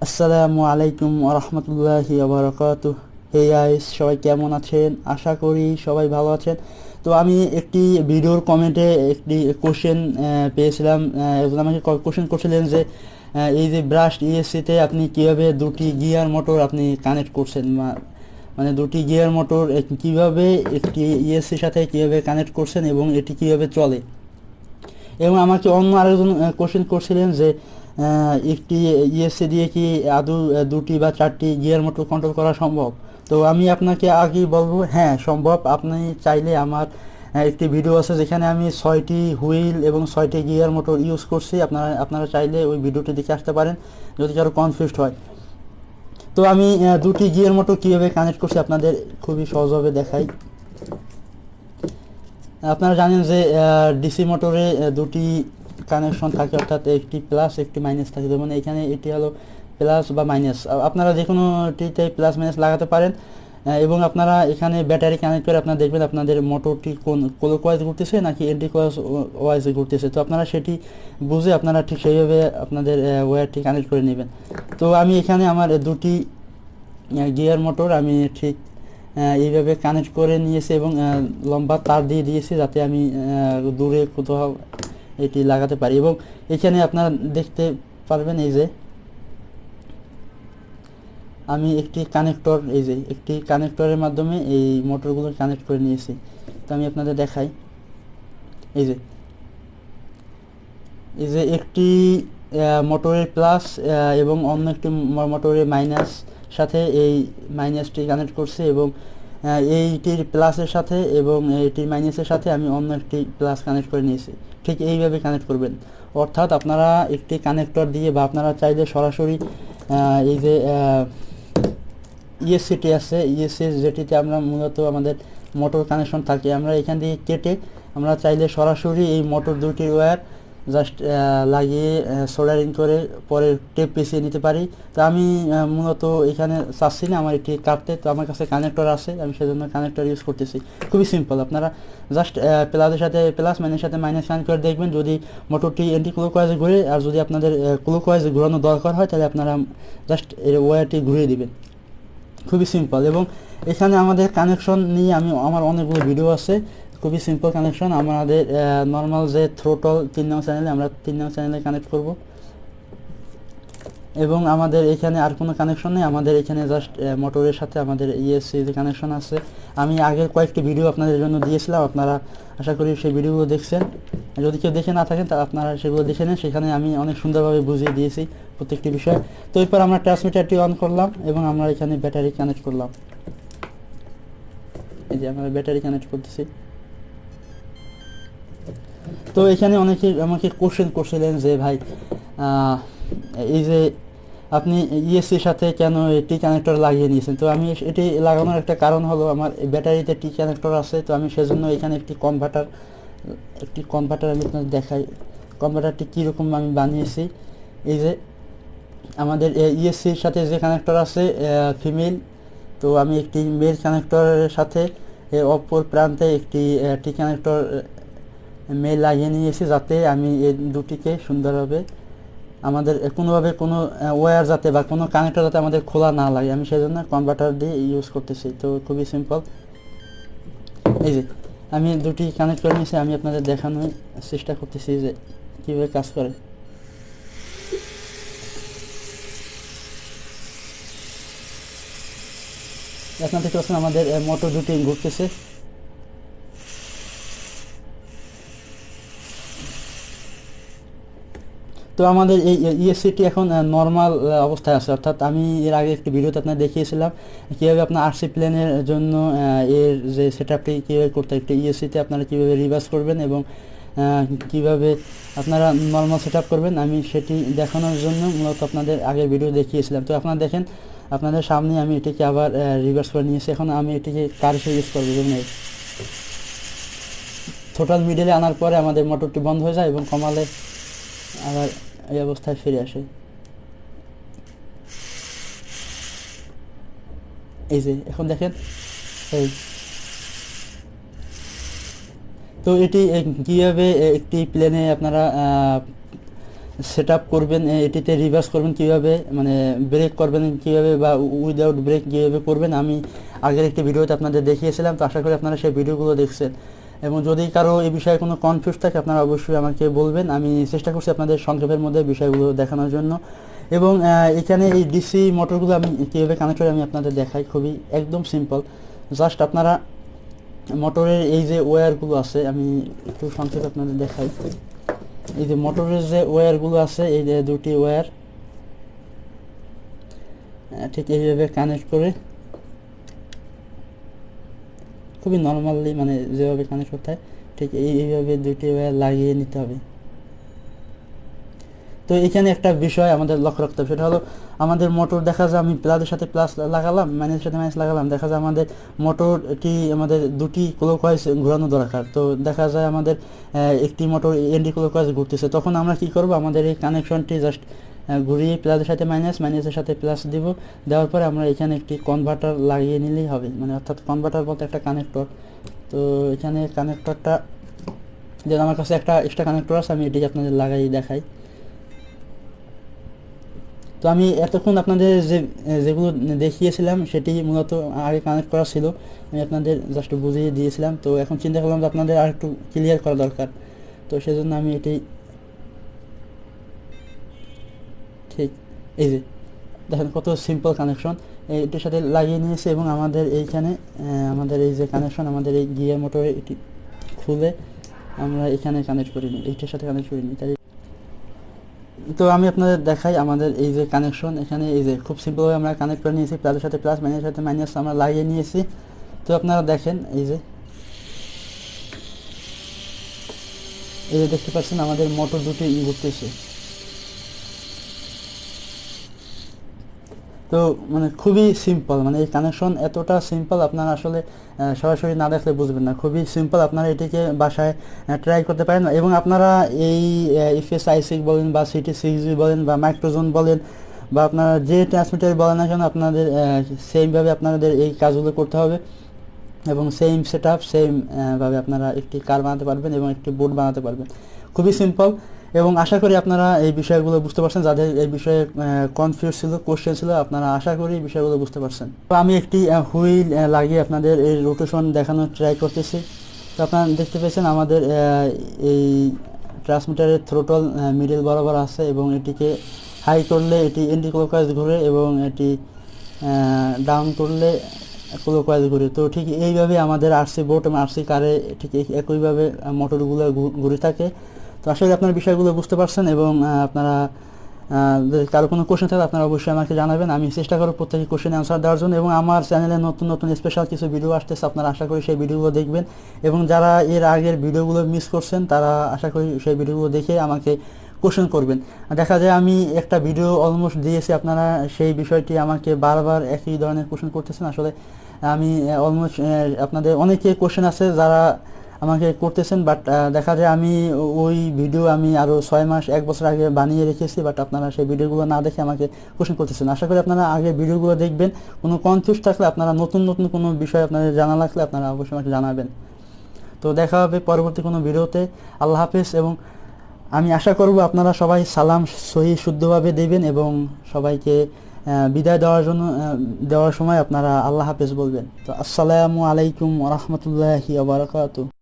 আসসালামু আলাইকুম ওয়া রাহমাতুল্লাহি ওয়া বারাকাতুহু। হে গাইস, সবাই কেমন আছেন? আশা করি সবাই ভালো আছেন। তো আমি একটি ভিডিওর কমেন্টে একটি কোশ্চেন পেয়েছিলাম। একজন আমাকে কোশ্চেন করছিলেন যে এই যে ব্রাশড ইএসসিতে আপনি কিভাবে দুটি গিয়ার মোটর আপনি কানেক্ট করছেন, মানে দুটি গিয়ার মোটর কিভাবে একটি ইএসসির সাথে কিভাবে কানেক্ট করছেন এবং এটি কিভাবে চলে। এবং আমাকে অন্য আরেকজন কোশ্চেন করছিলেন যে একটি ইএসসি দিয়ে কি আদৌ দুটি বা চারটি গিয়ার মোটর কন্ট্রোল করা সম্ভব। তো আমি আপনাকে আগেই বলবো, হ্যাঁ সম্ভব। আপনি চাইলে আমার একটি ভিডিও আছে যেখানে আমি 6টি হুইল এবং 6টি গিয়ার মোটর ইউজ করছি। আপনারা চাইলে ওই ভিডিওটি দেখে আসতে পারেন যদি কারো কনফিউজড হয়। তো আমি দুটি গিয়ার মোটর কীভাবে কানেক্ট করছি আপনাদের খুবই সহজভাবে দেখাই। আপনারা জানেন যে ডিসি মোটরে দুটি কানেকশন থাকে, অর্থাৎ একটি প্লাস একটি মাইনাস থাকে। যেমন এখানে এটি হলো প্লাস বা মাইনাস, আপনারা যে কোনোটিতে প্লাস মাইনাস লাগাতে পারেন। এবং আপনারা এখানে ব্যাটারি কানেক্ট করে আপনারা দেখবেন আপনাদের মোটরটি কোন ক্লকওয়াইজ ঘুরতেছে নাকি এন্টি ওয়াইজ ঘুরতেছে। তো আপনারা সেটি বুঝে আপনারা ঠিক সেইভাবে আপনাদের ওয়্যারটি কানেক্ট করে নেবেন। তো আমি এখানে আমার দুটি গিয়ার মোটর আমি ঠিক এইভাবে কানেক্ট করে নিয়েছি এবং লম্বা তার দিয়ে দিয়েছি যাতে আমি দূরে কোথাও এটি লাগাতে পারি। এবং এখানে আপনারা দেখতে পারবেন এই যে আমি একটি কানেক্টর, এই যে একটি কানেক্টরের মাধ্যমে এই মোটরগুলো কানেক্ট করে নিয়েছি। তো আমি আপনাদের দেখাই, এই যে একটি মোটরের প্লাস এবং অন্য একটি মোটরের মাইনাস সাথে এই মাইনাসটি কানেক্ট করছে এবং এইটির প্লাসের সাথে এবং এইটির মাইনাসের সাথে আমি অন্য একটি প্লাস কানেক্ট করে নিয়েছি। ঠিক এইভাবে কানেক্ট করবেন। অর্থাৎ আপনারা একটি কানেক্টর দিয়ে বা আপনারা চাইলে সরাসরি এই যে ইএসসিটি আছে, ইএসসি যেটিতে আমরা মূলত আমাদের মোটর কানেকশন থাকে, আমরা এখান থেকে কেটে আমরা চাইলে সরাসরি এই মোটর দুটির ওয়্যার জাস্ট লাগিয়ে সোল্ডারিং করে পরে টেপ পিছিয়ে নিতে পারি। তো আমি মূলত এখানে চাচ্ছি না আমার এটি কাটতে, তো আমার কাছে কানেক্টর আছে, আমি সেজন্য কানেক্টর ইউজ করতেছি। খুবই সিম্পল। আপনারা জাস্ট প্লাসের সাথে প্লাস মাইনাসের সাথে মাইনাস কানেক্ট করে দেখবেন যদি মোটরটি এন্টি ক্লকওয়াইজে ঘুরে, আর যদি আপনাদের ক্লকওয়াইজে ঘোরানো দরকার হয় তাহলে আপনারা জাস্ট এর ওয়্যারটি ঘুরিয়ে দিবেন। খুবই সিম্পল। এবং এখানে আমাদের কানেকশন নিয়ে আমার অনেকগুলো ভিডিও আছে। খুবই সিম্পল কানেকশন। আমাদের নর্মাল যে থ্রোটল 3 নং চ্যানেলে আমরা 3 নং চ্যানেলে কানেক্ট করব এবং আমাদের এখানে আর কোনো কানেকশন নেই। আমাদের এখানে জাস্ট মোটরের সাথে আমাদের ইএসসি যে কানেকশন আছে, আমি আগের কয়েকটি ভিডিও আপনাদের জন্য দিয়েছিলাম, আপনারা আশা করি সেই ভিডিওগুলো দেখছেন। যদি কেউ দেখে না থাকেন তা আপনারা সেগুলো দেখে নেন, সেখানে আমি অনেক সুন্দরভাবে বুঝিয়ে দিয়েছি প্রত্যেকটি বিষয়। তো এরপর আমরা ট্রান্সমিটারটি অন করলাম এবং আমরা এখানে ব্যাটারি কানেক্ট করলাম। এই যে আমরা ব্যাটারি কানেক্ট করতেছি। তো এখানে অনেকে আমাকে কোশ্চেন করছিলেন যে ভাই এই যে আপনি ইএসসির সাথে কেন টি কানেক্টর লাগিয়ে নিয়েছেন। তো আমি এটি লাগানোর একটা কারণ হলো আমার ব্যাটারিতে টি কানেক্টর আছে, তো আমি সেজন্য এখানে একটি কনভার্টার আমি আপনাদের দেখাই কনভার্টারটি কীরকম আমি বানিয়েছি। এই যে আমাদের ইএসসির সাথে যে কানেক্টর আছে ফিমেল, তো আমি একটি মেল কানেক্টরের সাথে অপর প্রান্তে একটি টি কানেক্টর মেল লাগিয়ে নিয়েছি যাতে আমি এই দুটিকে সুন্দরভাবে আমাদের কোনোভাবে কোনো ওয়্যার যাতে বা কোনো কানেক্টর যাতে আমাদের খোলা না লাগে, আমি সেজন্য কনভার্টার দিয়ে ইউজ করতেছি। তো খুবই সিম্পল। এই যে আমি দুটি কানেক্ট করে নিয়েছি, আমি আপনাদের দেখানোর চেষ্টা করতেছি যে কীভাবে কাজ করে। আপনার দেখতে পাচ্ছেন আমাদের মোটর দুটি ঘুরতেছে। তো আমাদের এই ইএসসিটি এখন নর্মাল অবস্থায় আছে, অর্থাৎ আমি এর আগে একটি ভিডিওতে আপনার দেখিয়েছিলাম কীভাবে আপনার আরসি প্লেনের জন্য এর যে সেটআপটি কীভাবে করতে একটি ইএসসিতে আপনারা কীভাবে রিভার্স করবেন এবং কিভাবে আপনারা নর্মাল সেটআপ করবেন, আমি সেটি দেখানোর জন্য মূলত আপনাদের আগের ভিডিও দেখিয়েছিলাম। তো আপনারা দেখেন আপনাদের সামনে আমি এটিকে আবার রিভার্স করে নিয়েছি। এখন আমি এটিকে কার হিসেবে ইউজ করবো, যেমন টোটাল মিডলে আনার পরে আমাদের মোটরটি বন্ধ হয়ে যায় এবং কমালে আবার এই অবস্থায় ফিরে আসে। এই যে এখন দেখেন এই। তো এটি কীভাবে একটি প্লেনে আপনারা সেট আপ করবেন, এটিতে রিভার্স করবেন কীভাবে, মানে ব্রেক করবেন কীভাবে বা উইদাউট ব্রেক কীভাবে করবেন, আমি আগের একটি ভিডিওতে আপনাদের দেখিয়েছিলাম। তো আশা করি আপনারা সেই ভিডিওগুলো দেখছেন। এবং যদি কারো এই বিষয়ে কোনো কনফিউজ থাকে আপনারা অবশ্যই আমাকে বলবেন, আমি চেষ্টা করছি আপনাদের সংক্ষেপের মধ্যে বিষয়গুলো দেখানোর জন্য। এবং এখানে এই ডিসি মোটরগুলো আমি কীভাবে কানেক্ট করি আমি আপনাদের দেখাই, খুবই একদম সিম্পল। জাস্ট আপনারা মোটরের এই যে ওয়্যারগুলো আছে, আমি একটু সংক্ষেপে আপনাদের দেখাই। এই যে মোটরের যে ওয়্যারগুলো আছে, এই যে দুটি ওয়্যার ঠিক এইভাবে কানেক্ট করে, খুবই নর্মালি মানে যেভাবে কানেক্ট করতে হয় ঠিক এইভাবে দুটি ওয়্যার লাগিয়ে নিতে হবে। তো এখানে একটা বিষয় আমাদের লক্ষ্য রাখতে হবে, সেটা হলো আমাদের মোটর দেখা যায় আমি প্লাসের সাথে প্লাস লাগালাম, মাইনাসের সাথে মাইনাস লাগালাম, দেখা যায় আমাদের মোটরটি আমাদের দুটি ক্লকওয়াইজ ঘোরানো দরকার। তো দেখা যায় আমাদের একটি মোটর এন্টি ক্লকওয়াইজ ঘুরতেছে, তখন আমরা কি করব, আমাদের এই কানেকশনটি জাস্ট ঘুরিয়ে প্লাসের সাথে মাইনাস, মাইনাসের সাথে প্লাস দিব, দেওয়ার পরে আমরা এখানে একটি কনভার্টার লাগিয়ে নিলেই হবে, মানে অর্থাৎ কনভার্টার বলতে একটা কানেক্টর। তো এখানে কানেক্টরটা যেন আমার কাছে একটা এক্সট্রা কানেক্টর আছে, আমি এটিকে আপনাদের লাগাই দেখাই। তো আমি এতক্ষণ আপনাদের যেগুলো দেখিয়েছিলাম সেটি মূলত আগে কানেক্ট করা ছিল, আমি আপনাদের জাস্ট বুঝিয়ে দিয়েছিলাম। তো এখন চিন্তা করলাম যে আপনাদের আর একটু ক্লিয়ার করা দরকার, তো সেজন্য আমি এটি ঠিক এই যে দেখেন কত সিম্পল কানেকশন এটির সাথে লাগিয়ে নিয়েছে। এবং আমাদের এইখানে আমাদের এই যে কানেকশন, আমাদের এই গিয়ার মোটরে এটি খুলে আমরা এখানে কানেক্ট করি নিই, এইটার সাথে কানেক্ট করি নিই। তাই তো আমি আপনাদের দেখাই আমাদের এই যে কানেকশন, এখানে এই যে খুব সিম্পলভাবে আমরা কানেক্ট করে নিয়েছি, প্লাসের সাথে প্লাস, মাইনাসের সাথে মাইনাস আমরা লাগিয়ে নিয়েছি। তো আপনারা দেখেন এই যে দেখতে পাচ্ছেন আমাদের মোটর দুটি ঘুরতেছে। তো মানে খুবই সিম্পল, মানে এই কানেকশন এতটা সিম্পল আপনারা আসলে সরাসরি না দেখলে বুঝবেন না, খুবই সিম্পল। আপনারা এটিকে বাসায় ট্রাই করতে পারেন। এবং আপনারা এই ইফএস আই6 বলেন বা সিটি6 বলেন বা মাইক্রোজোন বলেন বা আপনারা যে ট্রান্সমিটার বলেন না কেন, আপনাদের সেমভাবে আপনাদের এই কাজগুলো করতে হবে এবং সেম সেট আপ সেম ভাবে আপনারা একটি কার বানাতে পারবেন এবং একটি বোর্ড বানাতে পারবেন। খুবই সিম্পল। এবং আশা করি আপনারা এই বিষয়গুলো বুঝতে পারছেন, যাদের এই বিষয়ে কনফিউজ ছিল, কোশ্চেন ছিল, আপনারা আশা করি এই বিষয়গুলো বুঝতে পারছেন। তো আমি একটি হুইল লাগিয়ে আপনাদের এই রোটেশন দেখানোর ট্রাই করতেছি। তো আপনারা দেখতে পেয়েছেন আমাদের এই ট্রান্সমিটারের থ্রোটল মিডল বরাবর আছে এবং এটিকে হাই করলে এটি এন্টি ক্লকওয়াইজ ঘুরে এবং এটি ডাউন করলে ক্লকওয়াইজ ঘুরে। তো ঠিক এইভাবে আমাদের আরসি বোর্ড এবং আরসি কারে ঠিক একইভাবে মোটরগুলো ঘুরে থাকে। তো আশা করি আপনারা বিষয়গুলো বুঝতে পারছেন। এবং আপনারা যদি কারো কোনো কোশ্চেন থাকে আপনারা অবশ্যই আমাকে জানাবেন, আমি চেষ্টা করব প্রত্যেকটি কোশ্চেন অ্যান্সার দেওয়ার জন্য। এবং আমার চ্যানেলে নতুন নতুন স্পেশাল কিছু ভিডিও আসতেছে, আপনারা আশা করি সেই ভিডিওগুলো দেখবেন। এবং যারা এর আগের ভিডিওগুলো মিস করছেন তারা আশা করি সেই ভিডিওগুলো দেখে আমাকে কোশ্চেন করবেন। দেখা যায় আমি একটা ভিডিও অলমোস্ট দিয়েছি, আপনারা সেই বিষয়টি আমাকে বারবার একই ধরনের কোশ্চেন করতেছেন। আসলে আমি অলমোস্ট আপনাদের অনেকে কোশ্চেন আছে যারা আমাকে করতেছেন, বাট দেখা যায় আমি ওই ভিডিও আমি আরও 6 মাস 1 বছর আগে বানিয়ে রেখেছি, বাট আপনারা সেই ভিডিওগুলো না দেখে আমাকে কোশ্চেন করতেছেন। আশা করি আপনারা আগে ভিডিওগুলো দেখবেন, কোনো কনফিউজ থাকলে আপনারা নতুন নতুন কোনো বিষয় আপনাদের জানা লাগলে আপনারা অবশ্যই আমাকে জানাবেন। তো দেখা হবে পরবর্তী কোনো ভিডিওতে। আল্লাহ হাফেজ। এবং আমি আশা করব আপনারা সবাই সালাম সহি শুদ্ধভাবে দেবেন এবং সবাইকে বিদায় দেওয়ার সময় আপনারা আল্লাহ হাফেজ বলবেন। তো আসসালামু আলাইকুম ওয়া রাহমাতুল্লাহি ওয়া বারাকাতুহু।